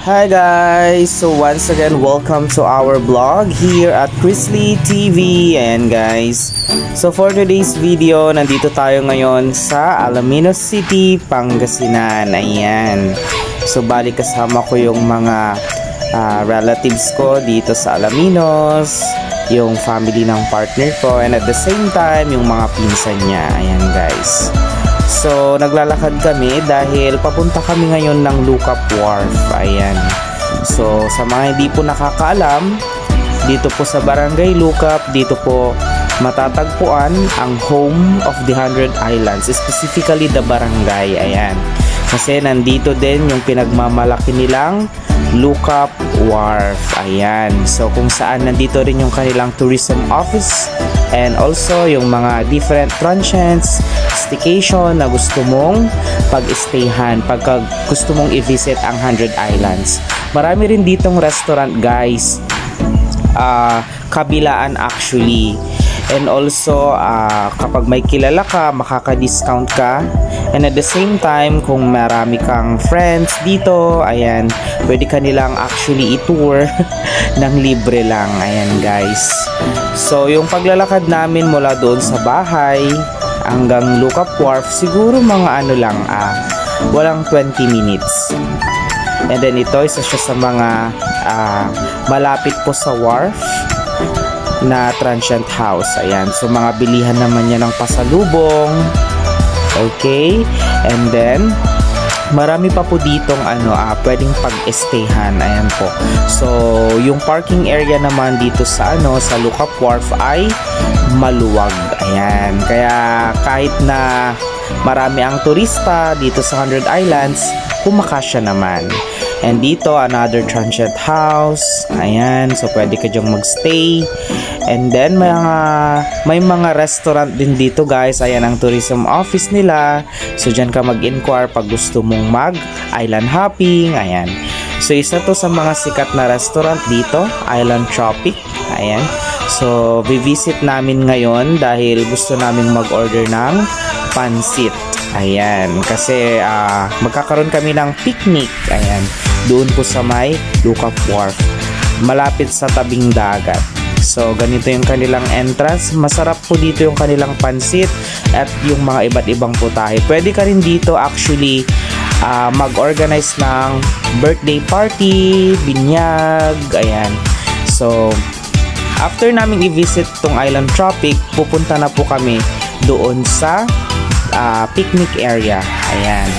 Hi guys! So once again, welcome to our vlog here at Chrisley TV. And guys, so for today's video, nandito tayo ngayon sa Alaminos City, Pangasinan. Ayan. So bali kasama ko yung mga relatives ko dito sa Alaminos, yung family ng partner ko, and at the same time, yung mga pinsan niya. Ayan guys. So, naglalakad kami dahil papunta kami ngayon ng Lookout Wharf. Ayan. So, sa mga hindi po nakakaalam, dito po sa Barangay Lookout, dito po matatagpuan ang home of the 100 Islands, specifically the barangay. Ayan. Kasi nandito din yung pinagmamalaki nilang Lookout Wharf. Ayan. So, kung saan nandito rin yung kanilang tourism office and also yung mga different transients, staycation na gusto mong pag-stayhan pagka gusto mong i-visit ang 100 Islands. Marami rin ditong restaurant guys, kabilaan actually, and also kapag may kilala ka, makaka-discount ka, and at the same time kung marami kang friends dito, ayan, pwede ka nilang actually i-tour ng libre lang. Ayan guys. So yung paglalakad namin mula doon sa bahay hanggang Lookout Wharf, siguro mga ano lang, walang 20 minutes. And then ito, isa siya sa mga malapit po sa wharf na transient house. Ayan, so mga bilihan naman niya ng pasalubong. Okay, and then marami pa po ditong pwedeng pag-stayhan. Ayan po. So, yung parking area naman dito sa sa Lookout Wharf ay maluwag. Ayan. Kaya kahit na marami ang turista dito sa 100 Islands, kumakasya naman. And dito, another transient house. Ayan. So, pwede ka dyang magstay. And then, may mga restaurant din dito, guys. Ayan ang tourism office nila. So, dyan ka mag-inquire pag gusto mong mag-island hopping. Ayan. So, isa to sa mga sikat na restaurant dito, Island Tropic. Ayan. So, visit namin ngayon dahil gusto naming mag-order ng pansit. Ayan. Kasi, magkakaroon kami ng picnic. Ayan. Doon po sa may Lookout Wharf. Malapit sa tabing dagat. So, ganito yung kanilang entrance. Masarap po dito yung kanilang pansit at yung mga iba't ibang putahe. Pwede ka rin dito actually mag-organize ng birthday party, binyag, ayan. So, after namin i-visit tong Island Tropic, pupunta na po kami doon sa picnic area. Ayan.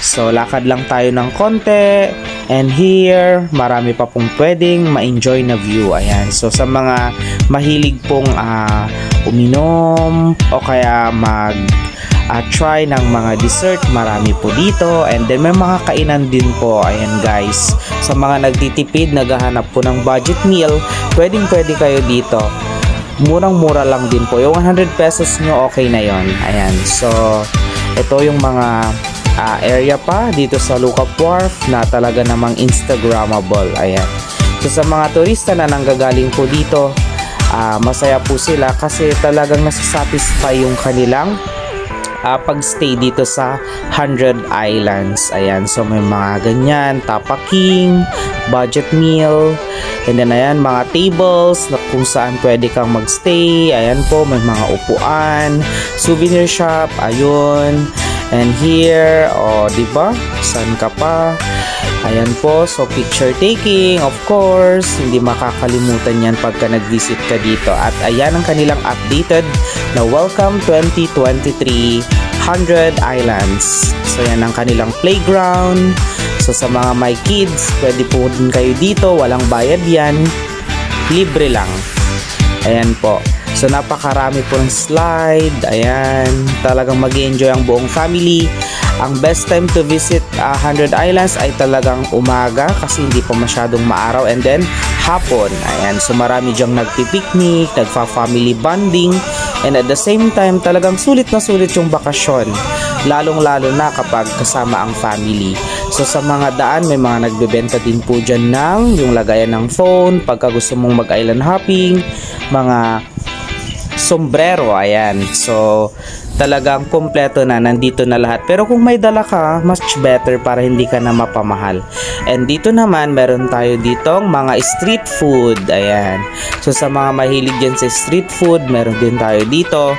So, lakad lang tayo ng konti. And here, marami pa pong pwedeng ma-enjoy na view. Ayan. So, sa mga mahilig pong uminom o kaya try ng mga dessert, marami po dito. And then, may mga kainan din po. Ayan guys. Sa mga nagtitipid, naghahanap po ng budget meal, pwede kayo dito. Murang-mura lang din po. Yung 100 pesos nyo, okay na yon. Ayan. So, ito yung mga area pa dito sa Lookout Wharf na talaga namang Instagrammable. Ayan. So sa mga turista na nanggagaling po dito, masaya po sila kasi talagang nasa-satisfy yung kanilang pag-stay dito sa 100 Islands. Ayan. So may mga ganyan, tapaking, budget meal, and then ayan, mga tables na kung saan pwede kang magstay. Ayan po, may mga upuan, souvenir shop, ayun. And here, diba? Saan ka pa? Ayan po, so picture taking, of course, hindi makakalimutan yan pagka nag-visit ka dito. At ayan ang kanilang updated na Welcome 2023 100 Islands. So yan ang kanilang playground. So sa mga my kids, pwede po din kayo dito, walang bayad yan, libre lang. Ayan po. So napakarami po ng slide. Ayan, talagang mag-enjoy ang buong family. Ang best time to visit 100 Islands ay talagang umaga kasi hindi pa masyadong maaraw, and then hapon. Ayan, so marami dyang nagpi-picnic, nagfa-family bonding, and at the same time talagang sulit na sulit yung bakasyon, lalong-lalo na kapag kasama ang family. So sa mga daan, may mga nagbebenta din po dyan ng yung lagayan ng phone pagka gusto mong mag-island hopping, mga sombrero. Ayan. So, talagang kompleto na, nandito na lahat. Pero kung may dala ka, much better para hindi ka na mapamahal. And dito naman, meron tayo ditong mga street food. Ayan. So sa mga mahilig dyan sa street food, meron din tayo dito.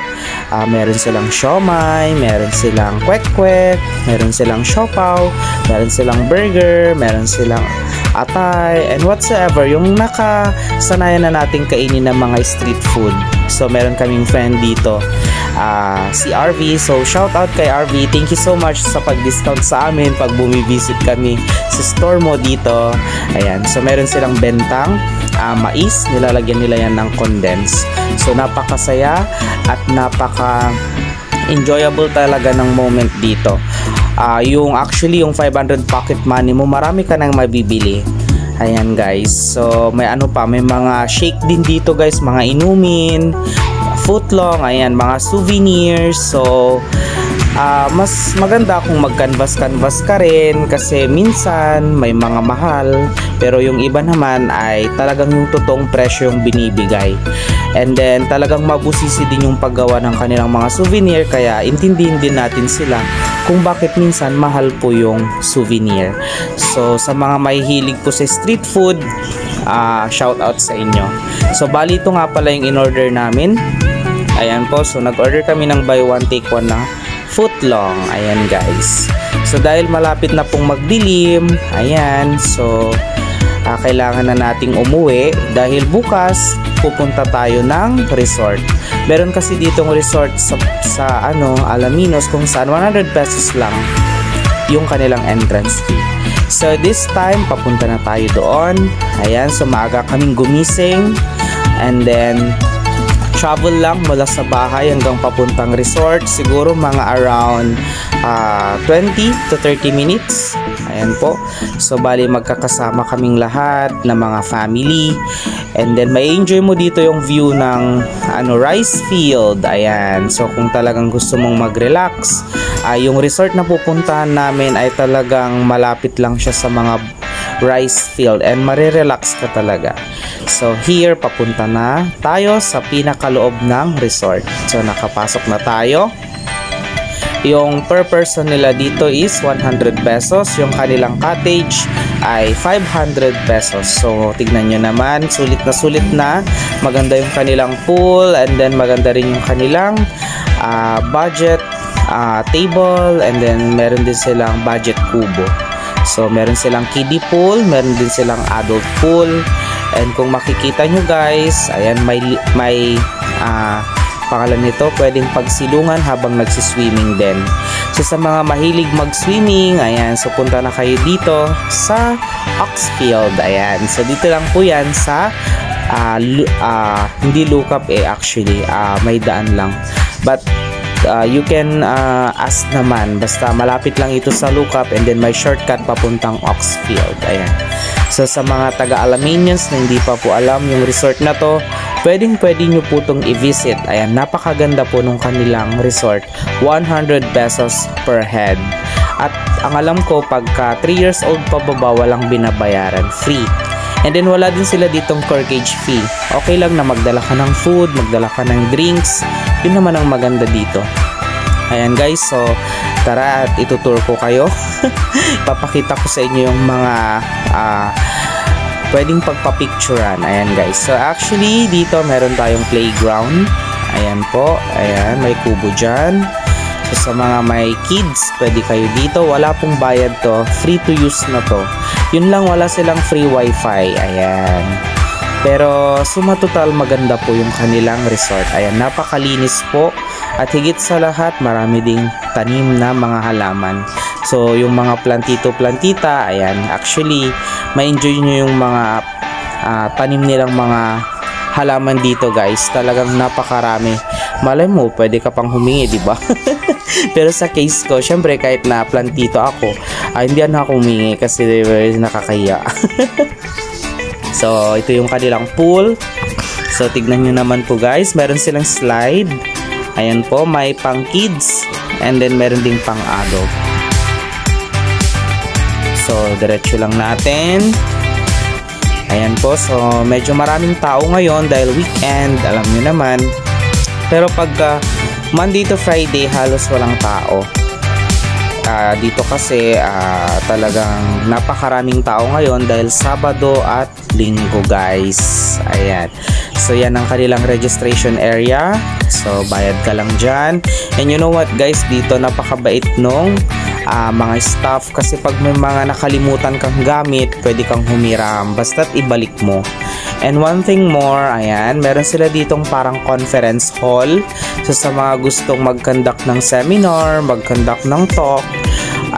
Meron silang siomai, meron silang kwek-kwek, meron silang siopaw, meron silang burger, meron silang atay, and whatsoever. Yung nakasanayan na nating kainin ng mga street food. So meron kaming friend dito, si RV. So shout out kay RV, thank you so much sa pag-discount sa amin pag bumivisit kami sa store mo dito. Ayan, so meron silang bentang mais, nilalagyan nila yan ng condense. So napakasaya at napaka enjoyable talaga ng moment dito. Yung 500 pocket money mo, marami ka nang mabibili. Ayan guys, so may may mga shake din dito guys, mga inumin, footlong, ayan, mga souvenirs. So mas maganda kung mag-canvas ka rin, kasi minsan may mga mahal, pero yung iba naman ay talagang yung totoong presyo yung binibigay. And then talagang mabusisi din yung paggawa ng kanilang mga souvenir, kaya intindihin din natin sila kung bakit minsan mahal po yung souvenir. So sa mga mahihilig po sa street food, shout out sa inyo. So bali ito nga pala yung in-order namin. Ayan po, so nag-order kami ng buy one take one na footlong. Ayan guys, so dahil malapit na pong magdilim, ayan, so kailangan na nating umuwi dahil bukas pupunta tayo ng resort. Meron kasi ditong resort sa Alaminos, kung saan 100 pesos lang yung kanilang entrance fee. So this time papunta na tayo doon. Ayan, so maaga kaming gumising, and then travel lang mula sa bahay hanggang papuntang resort, siguro mga around 20 to 30 minutes. Ayan po. So bali magkakasama kaming lahat na mga family, and then may enjoy mo dito yung view ng rice field. Ayan, so kung talagang gusto mong mag-relax, yung resort na pupuntahan namin ay talagang malapit lang siya sa mga rice field, and marirelax ka talaga. So here, papunta na tayo sa pinakaloob ng resort. So nakapasok na tayo. Yung per person nila dito is 100 pesos. Yung kanilang cottage ay 500 pesos. So tignan nyo naman, sulit na. Maganda yung kanilang pool, and then maganda rin yung kanilang budget table, and then meron din silang budget kubo. So meron silang kiddie pool, meron din silang adult pool. And kung makikita nyo guys, ayan, may pangalan nito, pwedeng pagsilungan habang nagsiswimming din. So sa mga mahilig mag-swimming, ayan, so punta na kayo dito sa Oxfield. Ayan, so dito lang po yan sa hindi lookup actually, may daan lang, but you can ask naman, basta malapit lang ito sa lookup, and then may shortcut papuntang Oxfield. Ayan, so sa mga taga-Alamanians na hindi pa po alam yung resort na to, pwede nyo po itong i-visit. Ayan, napakaganda po nung kanilang resort. 100 pesos per head. At ang alam ko, pagka 3 years old pa baba, walang binabayaran, free. And then wala din sila ditong corkage fee. Okay lang na magdala ka ng food, magdala ka ng drinks. Yun naman ang maganda dito. Ayan guys, so tara at itutour ko kayo. Papakita ko sa inyo yung mga pwedeng pagpapicturan. Ayan guys, so actually dito meron tayong playground. Ayan po, ayan, may kubo dyan. So sa mga may kids, pwede kayo dito. Wala pong bayad to, free to use na to. Yun lang, wala silang free wifi. Ayan, pero suma total maganda po yung kanilang resort. Ayan, napakalinis po, at higit sa lahat marami ding tanim na mga halaman. So yung mga plantito-plantita, ayan, actually ma-enjoy nyo yung mga tanim nilang mga halaman dito guys. Talagang napakarami. Malay mo, pwede ka pang humingi, di ba? Pero sa case ko, syempre kahit na plantito ako, hindi na ako humingi kasi nakakahiya. So ito yung kanilang pool. So tignan nyo naman po guys, meron silang slide. Ayan po, may pang kids, and then meron ding pang adult. So diretso lang natin. Ayan po, so medyo maraming tao ngayon dahil weekend, alam nyo naman. Pero pag Monday to Friday halos walang tao. Dito kasi talagang napakaraming tao ngayon dahil Sabado at Linggo, guys. Ayan. So yan ang kanilang registration area. So bayad ka lang dyan. And you know what, guys, dito napakabait nung mga staff, kasi pag may mga nakalimutan kang gamit, pwede kang humiram basta't ibalik mo. And one thing more, ayan, meron sila ditong parang conference hall. So sa mga gustong mag-conduct ng seminar, mag-conduct ng talk,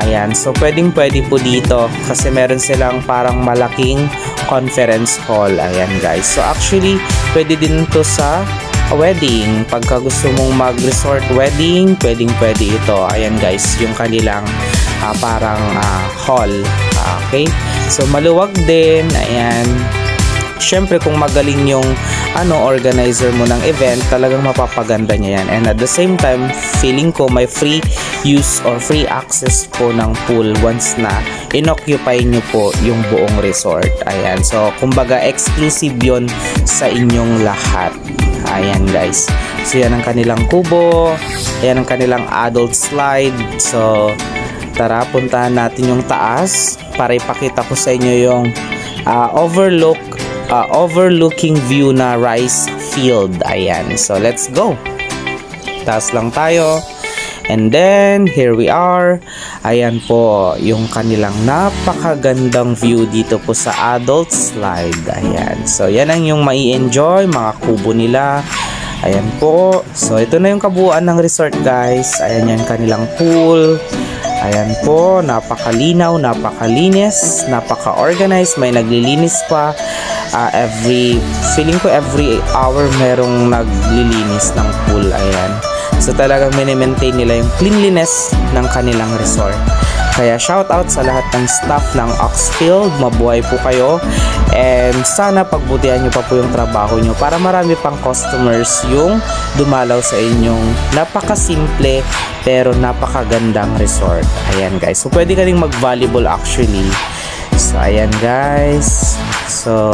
ayan, so pwede po dito kasi meron silang parang malaking conference hall. Ayan, guys. So actually, pwede din to sa wedding. Pagka gusto mong mag-resort wedding, pwede ito. Ayan, guys, yung kanilang parang hall. Okay? So maluwag din. Ayan. Syempre kung magaling yung organizer mo ng event, talagang mapapaganda niya yan. And at the same time, feeling ko may free use or free access po ng pool once na inoccupy nyo po yung buong resort. Ayan, so kumbaga exclusive yon sa inyong lahat. Ayan, guys. So yan ang kanilang kubo, yan ang kanilang adult slide. So tara, puntahan natin yung taas para ipakita ko sa inyo yung overlooking view na rice field. Ayan, so let's go. Taas lang tayo. And then here we are. Ayan po yung kanilang napakagandang view dito po sa adult slide. Ayan, so yan ang yung mai-enjoy, mga kubo nila. Ayan po. So ito na yung kabuuan ng resort, guys. Ayan yan kanilang pool. Ayan po, napakalinaw, napakalinis, napaka-organized, may naglilinis pa. Feeling ko every hour merong naglilinis ng pool. Ayan. So talagang mini-maintain nila yung cleanliness ng kanilang resort. Kaya shout out sa lahat ng staff ng Oxfield, mabuhay po kayo. And sana pagbutihan nyo pa po yung trabaho nyo para marami pang customers yung dumalaw sa inyong napakasimple pero napakagandang resort. Ayan, guys. So pwede ka rin mag-volleyball actually. So ayan, guys. So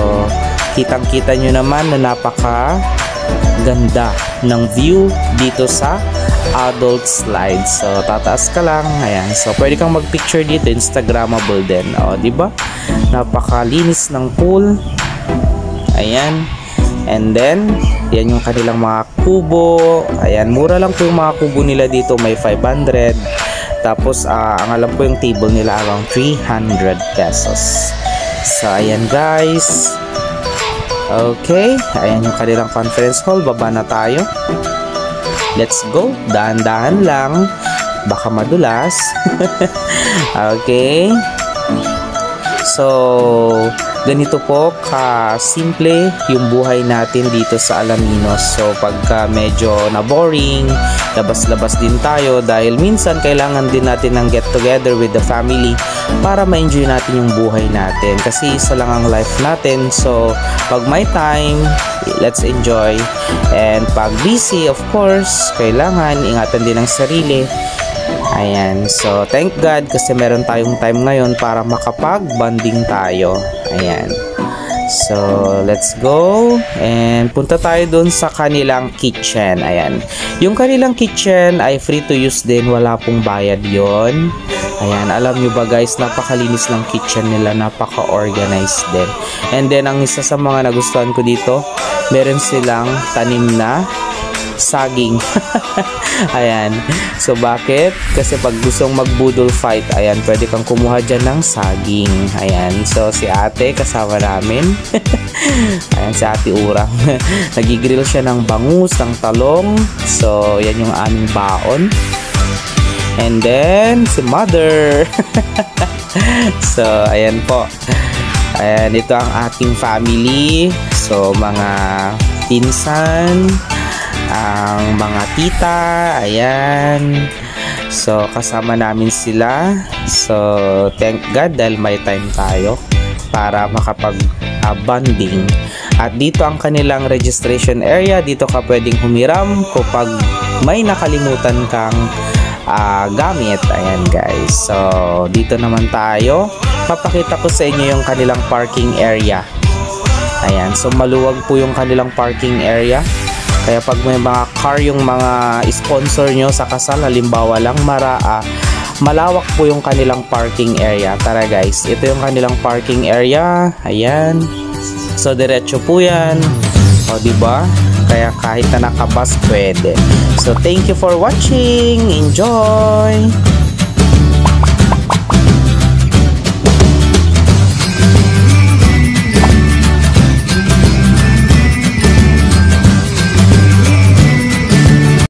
kitang-kita nyo naman na napakaganda ng view dito sa adult slide. So tataas ka lang. Ayan. So pwede kang mag-picture dito, Instagrammable din. O, di ba? Napakalinis ng pool. Ayan. And then, yan yung kanilang mga kubo. Ayan, mura lang po yung mga kubo nila dito. May 500. Tapos, ang alam ko yung table nila around 300 pesos. So, ayan, guys. Okay. Ayan yung kanilang conference hall. Baba na tayo. Let's go. Dahan-dahan lang. Baka madulas. Okay. So, ganito po ka-simple yung buhay natin dito sa Alaminos. So, pagka medyo na-boring, labas-labas din tayo dahil minsan kailangan din natin ng get-together with the family para ma-enjoy natin yung buhay natin. Kasi isa lang ang life natin. So, pag may time, let's enjoy. And pag busy, of course, kailangan ingatan din ang sarili. Ayan, so thank God kasi meron tayong time ngayon para makapag-bonding tayo. Ayan. So, let's go. And punta tayo dun sa kanilang kitchen. Ayan. Yung kanilang kitchen ay free to use din. Wala pong bayad yon. Ayan, alam nyo ba, guys, napakalinis ng kitchen nila. Napaka-organized din. And then, ang isa sa mga nagustuhan ko dito, meron silang tanim na saging. Ayan. So, bakit? Kasi pag gustong mag-budol fight, ayan, pwede kang kumuha dyan ng saging. Ayan. So, si ate, kasama namin. Ayan, si ate Urang. Nagigrill siya ng bangus, ng talong. So, yan yung aming baon. And then, si mother. So, ayan po. Ayan, ito ang ating family. So, mga pinsan, ang mga tita, ayan. So, kasama namin sila. So, thank God dahil may time tayo para makapag-bonding. At dito ang kanilang registration area. Dito ka pwedeng humiram kapag may nakalimutan kang gamit. Ayan, guys. So, dito naman tayo. Papakita ko sa inyo yung kanilang parking area. Ayan. So, maluwag po yung kanilang parking area. Kaya pag may mga car yung mga sponsor nyo sa kasal, halimbawa lang Mara, malawak po yung kanilang parking area. Tara guys, ito yung kanilang parking area. Ayan. So diretso po yan. O diba? Kaya kahit na nakabus pwede. So thank you for watching. Enjoy!